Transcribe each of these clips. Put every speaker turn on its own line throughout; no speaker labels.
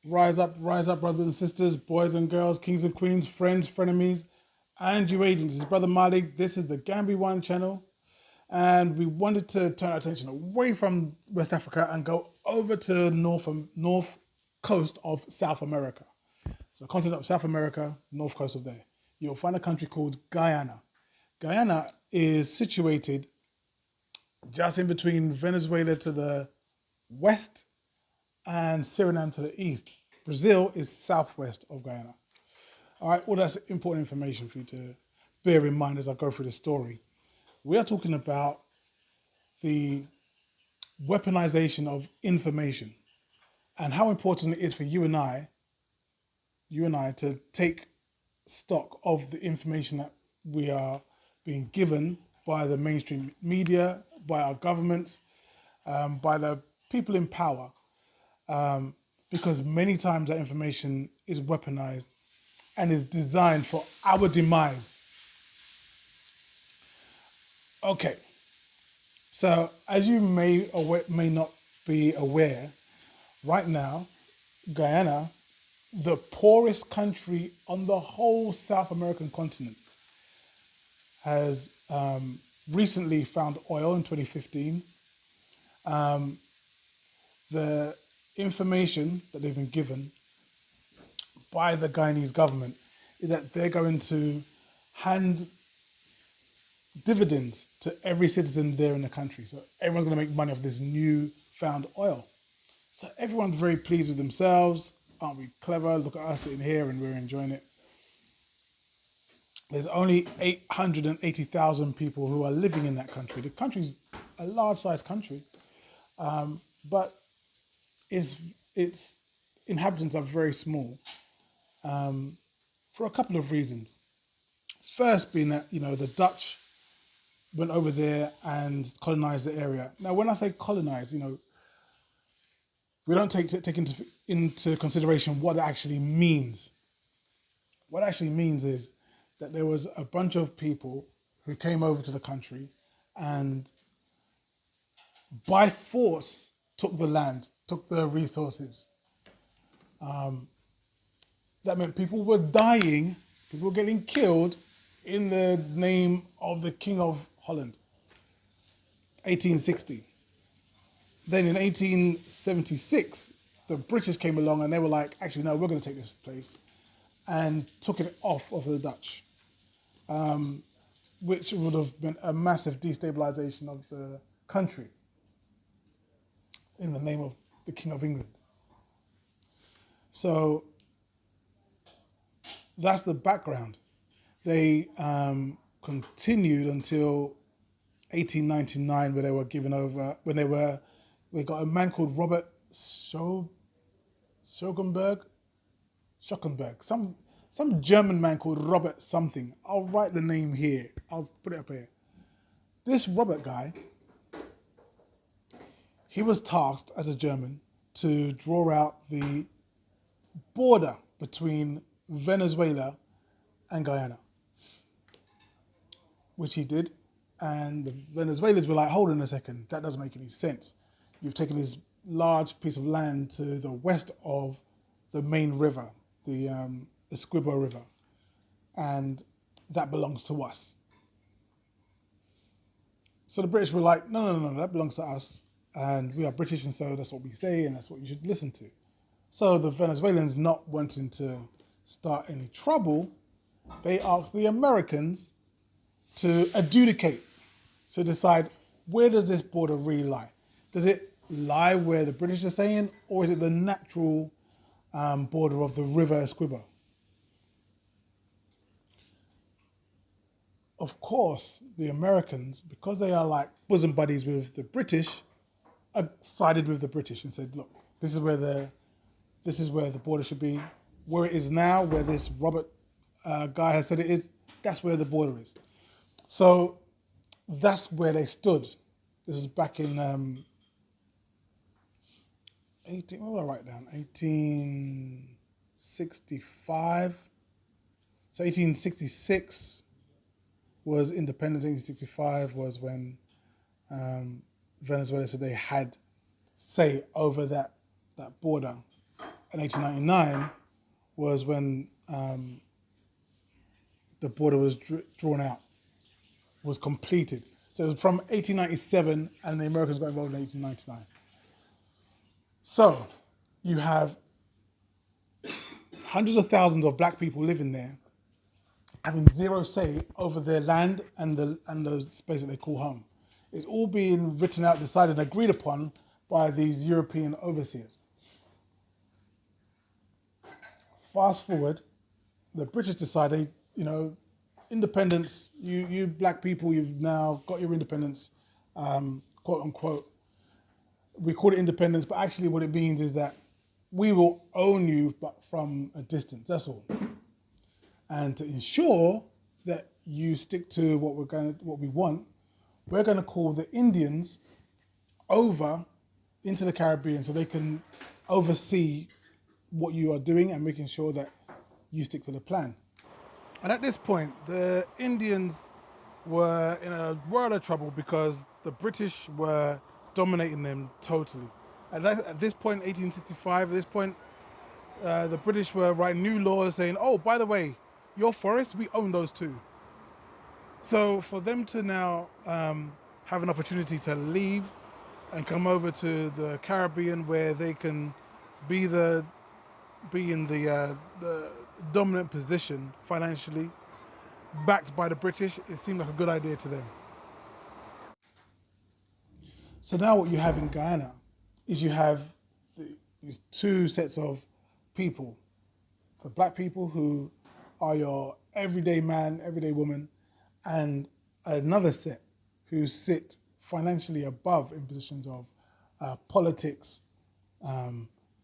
rise up, brothers and sisters, boys and girls, kings and queens, friends, frenemies, and you agents. This is Brother Malik. This is the Gambi One channel. And we wanted to turn our attention away from West Africa and go over to north coast of South America. So continent of South America, north coast of there. You'll find a country called Guyana. Guyana is situated just in between Venezuela to the west and Suriname to the east. Brazil is southwest of Guyana. All right, all that's important information for you to bear in mind as I go through the story. We are talking about the weaponization of information and how important it is for you and I to take stock of the information that we are being given by the mainstream media, by our governments, by the people in power, because many times that information is weaponized and is designed for our demise. Okay, so as you may or may not be aware, right now, Guyana, the poorest country on the whole South American continent, has recently found oil in 2015. The information that they've been given by the Guyanese government is that they're going to hand dividends to every citizen there in the country. So everyone's going to make money off this new found oil. So everyone's very pleased with themselves. Aren't we clever? Look at us sitting here and we're enjoying it. There's only 880,000 people who are living in that country. The country's a large-sized country, but its inhabitants are very small for a couple of reasons. First being that, the Dutch went over there and colonized the area. Now, when I say colonize, we don't take into consideration what it actually means. What it actually means is that there was a bunch of people who came over to the country and by force took the land, took the resources. That meant people were dying, people were getting killed in the name of the King of Holland, 1860. Then in 1876, the British came along and they were like, actually, no, we're going to take this place, and took it off of the Dutch, which would have been a massive destabilization of the country in the name of the King of England. So that's the background. They continued until 1899, where they were given over, they got a man called Robert Schockenberg, some German man called Robert something. I'll write the name here. I'll put it up here. This Robert guy, he was tasked as a German to draw out the border between Venezuela and Guyana, which he did. And the Venezuelans were like, hold on a second, that doesn't make any sense. You've taken this large piece of land to the west of the main river, the Essequibo River, and that belongs to us. So the British were like, no, that belongs to us, and we are British, and so that's what we say, and that's what you should listen to. So the Venezuelans, not wanting to start any trouble, they asked the Americans to adjudicate, to decide, where does this border really lie? Does it lie where the British are saying, or is it the natural border of the River Essequibo? Of course, the Americans, because they are like bosom buddies with the British, sided with the British and said, look, this is where the border should be. Where it is now, where this Robert guy has said it is, that's where the border is. So that's where they stood. This was back in 1865. So 1866 was independence. 1865 was when Venezuela said they had say over that border in 1899 was when the border was drawn out, was completed. So it was from 1897, and the Americans got involved in 1899. So you have hundreds of thousands of black people living there, having zero say over their land and the space that they call home. It's all being written out, decided, and agreed upon by these European overseers. Fast forward, the British decided, independence, you black people, you've now got your independence, quote unquote. We call it independence, but actually what it means is that we will own you, but from a distance, that's all. And to ensure that you stick to what we want, we're going to call the Indians over into the Caribbean so they can oversee what you are doing and making sure that you stick to the plan. And at this point, the Indians were in a world of trouble because the British were dominating them totally. At this point, 1865, at this point, the British were writing new laws saying, oh, by the way, your forests, we own those too. So for them to now have an opportunity to leave and come over to the Caribbean where they can be in the dominant position financially, backed by the British, it seemed like a good idea to them. So now what you have in Guyana is you have these two sets of people. The black people who are your everyday man, everyday woman, and another set who sit financially above in positions of politics,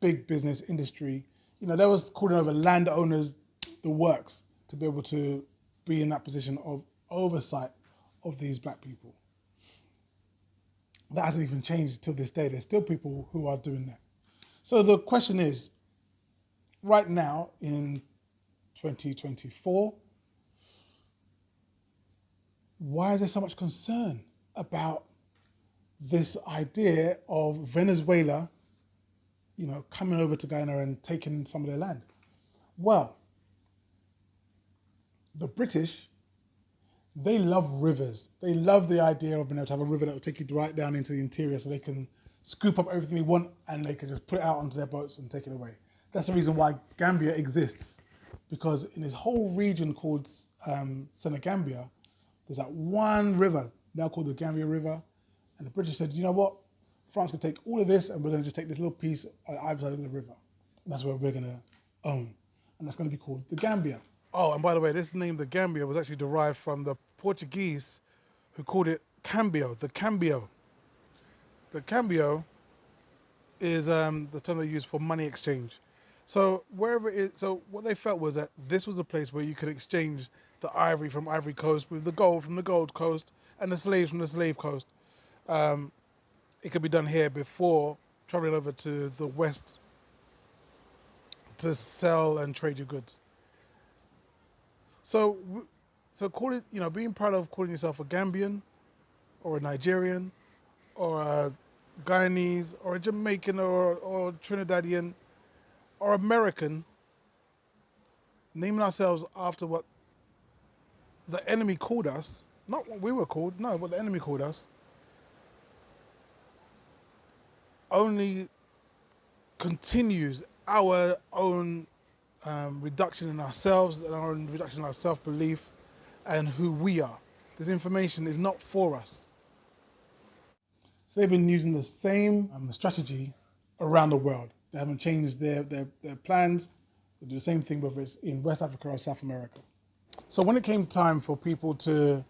big business, industry. They was calling over landowners, the works, to be able to be in that position of oversight of these black people. That hasn't even changed till this day. There's still people who are doing that. So the question is, right now in 2024, why is there so much concern about this idea of Venezuela, coming over to Guyana and taking some of their land? Well, the British, they love rivers. They love the idea of being able to have a river that will take you right down into the interior so they can scoop up everything they want and they can just put it out onto their boats and take it away. That's the reason why Gambia exists, because in this whole region called Senegambia, there's that one river now called the Gambia River, and the British said, you know what, France can take all of this and we're going to just take this little piece on either side of the river. And that's where we're going to own. And that's going to be called the Gambia. Oh, and by the way, this name, the Gambia, was actually derived from the Portuguese who called it cambio, the cambio. The cambio is the term they use for money exchange. So wherever it is, so what they felt was that this was a place where you could exchange the ivory from Ivory Coast with the gold from the Gold Coast and the slaves from the Slave Coast. It could be done here before traveling over to the West to sell and trade your goods. So calling, being proud of calling yourself a Gambian or a Nigerian or a Guyanese or a Jamaican or Trinidadian or American, naming ourselves after what the enemy called us, not what we were called, no, what the enemy called us, only continues our own reduction in ourselves and our own reduction in our self-belief and who we are. This information is not for us. So they've been using the same strategy around the world. They haven't changed their plans. They do the same thing whether it's in West Africa or South America. So when it came time for people to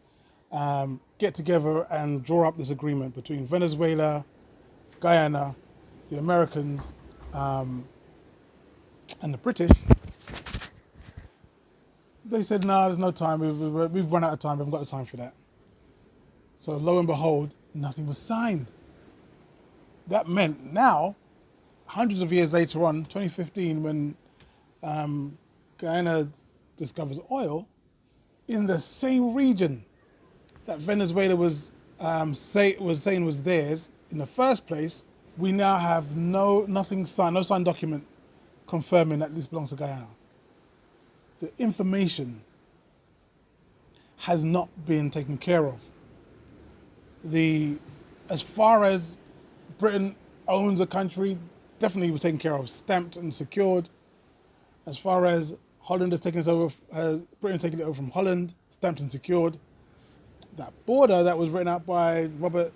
get together and draw up this agreement between Venezuela, Guyana, the Americans, and the British, they said, no, there's no time. We've run out of time. We haven't got the time for that. So lo and behold, nothing was signed. That meant now, hundreds of years later on, 2015, when Guyana discovers oil, in the same region that Venezuela was saying was theirs in the first place, we now have nothing signed, no signed document confirming that this belongs to Guyana. The information has not been taken care of. As far as Britain owns a country, definitely was taken care of, stamped and secured. As far as Holland has taken it over, Britain taken it over from Holland, stamped and secured. That border that was written out by Robert,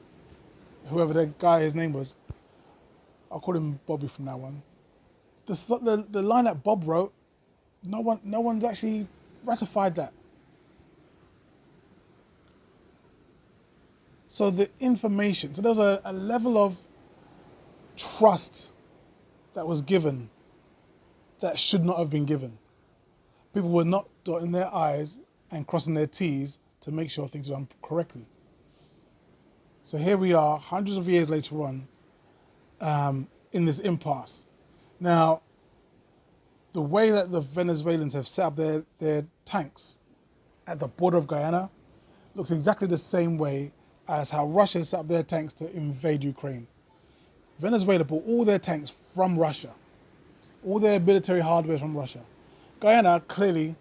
whoever that guy his name was, I'll call him Bobby from now on. The line that Bob wrote, no one's actually ratified that. So the information, so there was a level of trust that was given that should not have been given. People were not dotting their I's and crossing their T's to make sure things were done correctly. So here we are, hundreds of years later on, in this impasse. Now, the way that the Venezuelans have set up their tanks at the border of Guyana looks exactly the same way as how Russia set up their tanks to invade Ukraine. Venezuela bought all their tanks from Russia, all their military hardware from Russia. Guyana clearly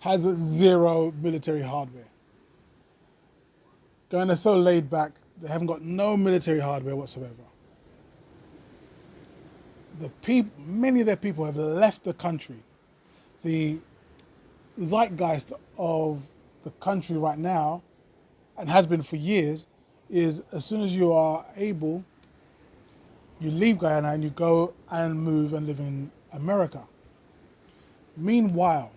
has zero military hardware. Guyana is so laid back, they haven't got no military hardware whatsoever. Many of their people have left the country. The zeitgeist of the country right now, and has been for years, is as soon as you are able, you leave Guyana and you go and move and live in America. Meanwhile,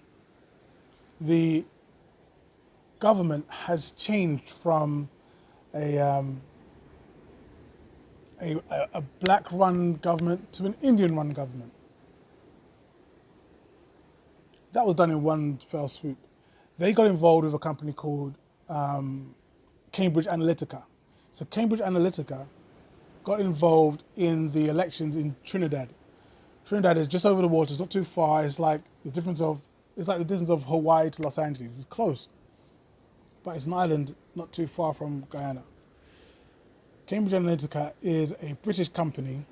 the government has changed from a black-run government to an Indian-run government. That was done in one fell swoop. They got involved with a company called Cambridge Analytica. So Cambridge Analytica got involved in the elections in Trinidad. Trinidad is just over the water, it's not too far. It's like the distance of Hawaii to Los Angeles. It's close, but it's an island not too far from Guyana. Cambridge Analytica is a British company,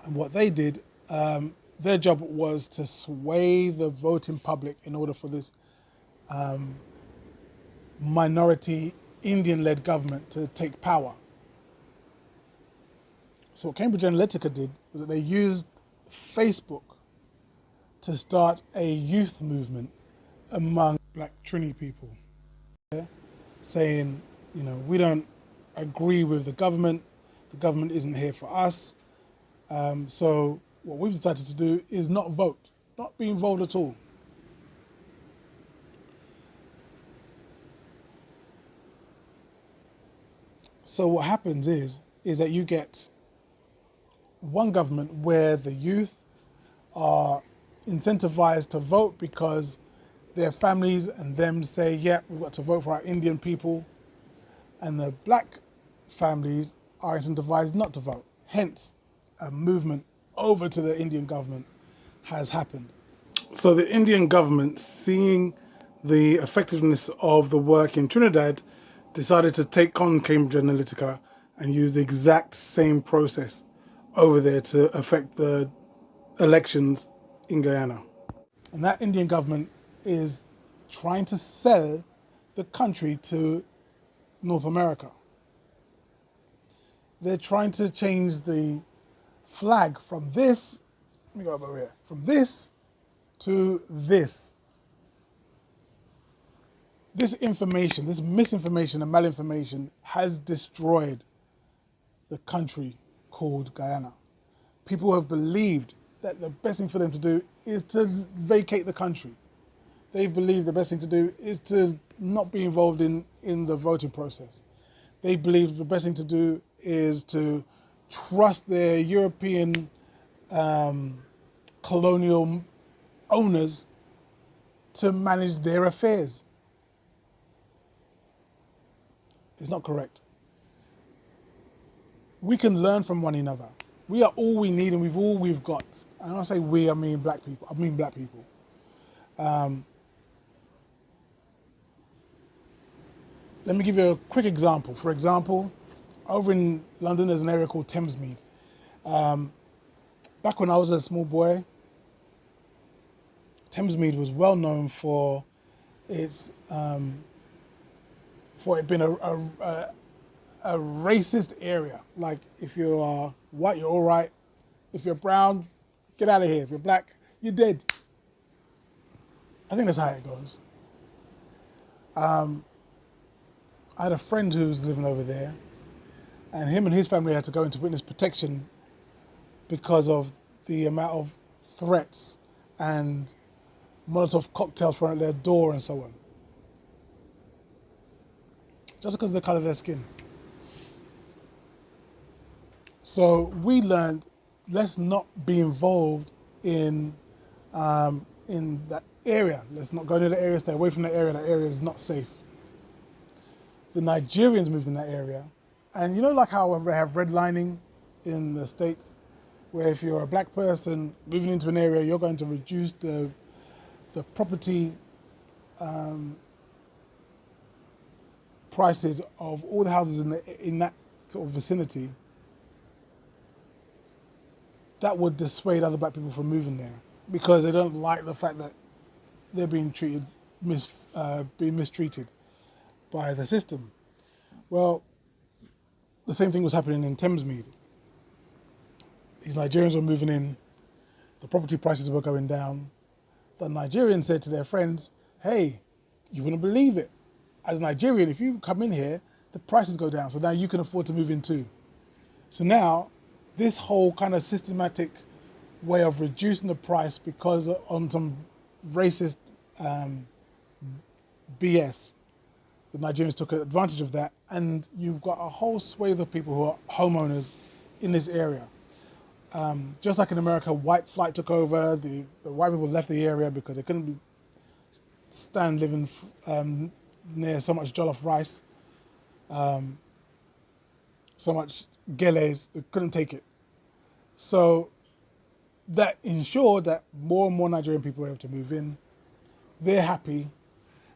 and what they did, their job was to sway the voting public in order for this minority Indian-led government to take power. So what Cambridge Analytica did was that they used Facebook to start a youth movement among black Trini people, saying, we don't agree with the government isn't here for us, so what we've decided to do is not vote, not be involved at all. So what happens is that you get one government where the youth are incentivized to vote because their families and them say, yeah, we've got to vote for our Indian people, and the black families are incentivized not to vote. Hence, a movement over to the Indian government has happened. So the Indian government, seeing the effectiveness of the work in Trinidad, decided to take on Cambridge Analytica and use the exact same process over there to affect the elections in Guyana. And that Indian government is trying to sell the country to North America. They're trying to change the flag from this, let me go over here, from this to this. This information, this misinformation and malinformation has destroyed the country called Guyana. People have believed that the best thing for them to do is to vacate the country. They've believed the best thing to do is to not be involved in the voting process. They believe the best thing to do is to trust their European colonial owners to manage their affairs. It's not correct. We can learn from one another. We are all we need and we've all we've got. And when I say we, I mean black people. Let me give you a quick example. For example, over in London, there's an area called Thamesmead. Back when I was a small boy, Thamesmead was well known for its for it being a racist area. Like, if you are white, you're all right. If you're brown, get out of here. If you're black, you're dead. I think that's how it goes. I had a friend who was living over there, and him and his family had to go into witness protection because of the amount of threats and Molotov cocktails thrown at their door and so on. Just because of the colour of their skin. So we learned, let's not be involved in that area. Let's not go into the area, stay away from that area. That area is not safe. The Nigerians moved in that area. And you know, like how they have redlining in the States, where if you're a black person moving into an area, you're going to reduce the property prices of all the houses in that sort of vicinity. That would dissuade other black people from moving there because they don't like the fact that they're being being mistreated by the system. Well, the same thing was happening in Thamesmead. These Nigerians were moving in, the property prices were going down. The Nigerians said to their friends, hey, you wouldn't believe it. As a Nigerian, if you come in here, the prices go down, so now you can afford to move in too. So now, this whole kind of systematic way of reducing the price because on some racist BS, the Nigerians took advantage of that, and you've got a whole swathe of people who are homeowners in this area. Just like in America, white flight took over, the white people left the area because they couldn't stand living near so much jollof rice, so much geles, they couldn't take it. So that ensured that more and more Nigerian people were able to move in. They're happy,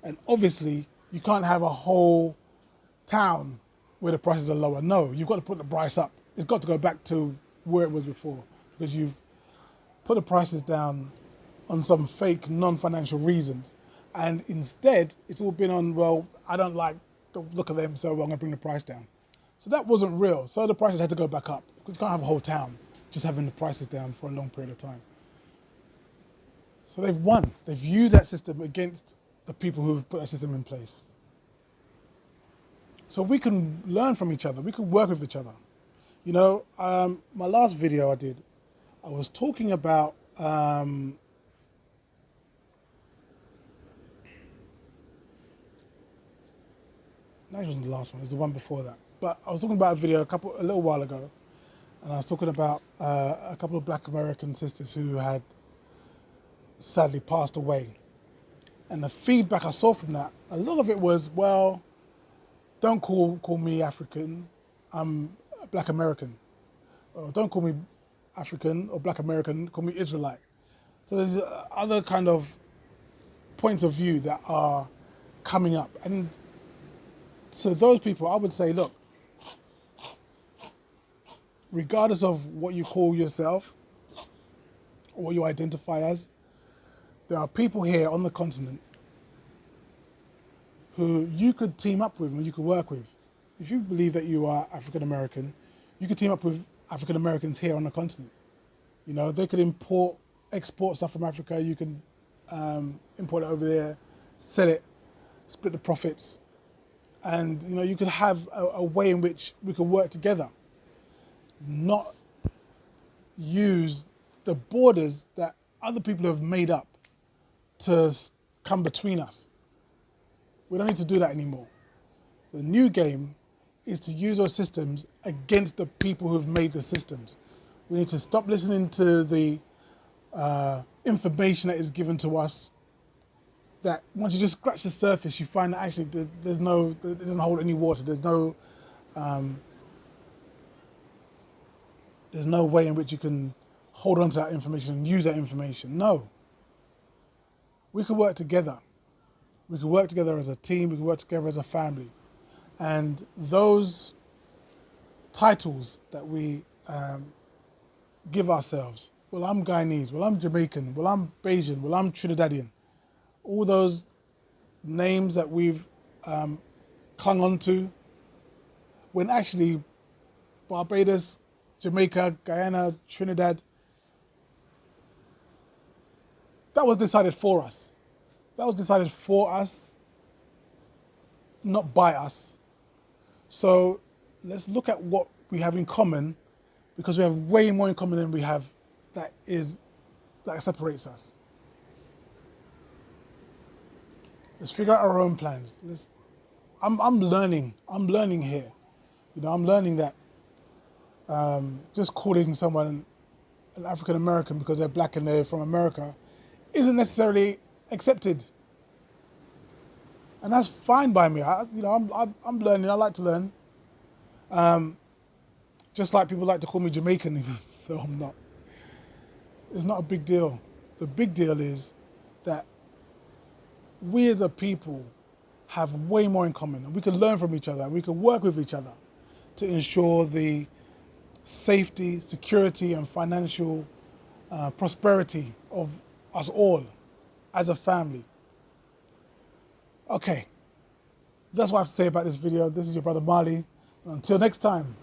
and obviously you can't have a whole town where the prices are lower. No, you've got to put the price up. It's got to go back to where it was before, because you've put the prices down on some fake non-financial reasons, and instead it's all been on, well, I don't like the look of them, so I'm going to bring the price down. So that wasn't real. So the prices had to go back up, because you can't have a whole town just having the prices down for a long period of time. So they've won. They've used that system against the people who've put that system in place. So we can learn from each other. We can work with each other. You know, my last video I did, I was talking about no, it wasn't the last one, it was the one before that. But I was talking about a video a little while ago, and I was talking about a couple of black American sisters who had sadly passed away. And the feedback I saw from that, a lot of it was, well, don't call me African, I'm black American. Or don't call me African or black American, call me Israelite. So there's other kind of points of view that are coming up. And so those people, I would say, look, regardless of what you call yourself or what you identify as, there are people here on the continent who you could team up with and you could work with. If you believe that you are African American, you could team up with African Americans here on the continent. You know, they could export stuff from Africa, you can import it over there, sell it, split the profits, and you know, you could have a way in which we could work together, not use the borders that other people have made up to come between us. We don't need to do that anymore. The new game is to use those systems against the people who've made the systems. We need to stop listening to the information that is given to us, that once you just scratch the surface, you find that actually it doesn't hold any water. There's no way in which you can hold on to that information and use that information. No. We could work together. We could work together as a team, we could work together as a family. And those titles that we give ourselves, well, I'm Guyanese, well, I'm Jamaican, well, I'm Bajan, well, I'm Trinidadian. All those names that we've clung on to, when actually Barbados, Jamaica, Guyana, Trinidad, that was decided for us. That was decided for us, not by us. So let's look at what we have in common, because we have way more in common than we have that separates us. Let's figure out our own plans. I'm learning here. You know, I'm learning that just calling someone an African American because they're black and they're from America isn't necessarily accepted, and that's fine by me. I'm learning. I like to learn. Just like people like to call me Jamaican, even though I'm not. It's not a big deal. The big deal is that we as a people have way more in common, and we can learn from each other, and we can work with each other to ensure the safety, security, and financial prosperity of us all as a family. Okay, that's what I have to say about this video. This is your brother Marley. Until next time,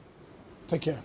take care.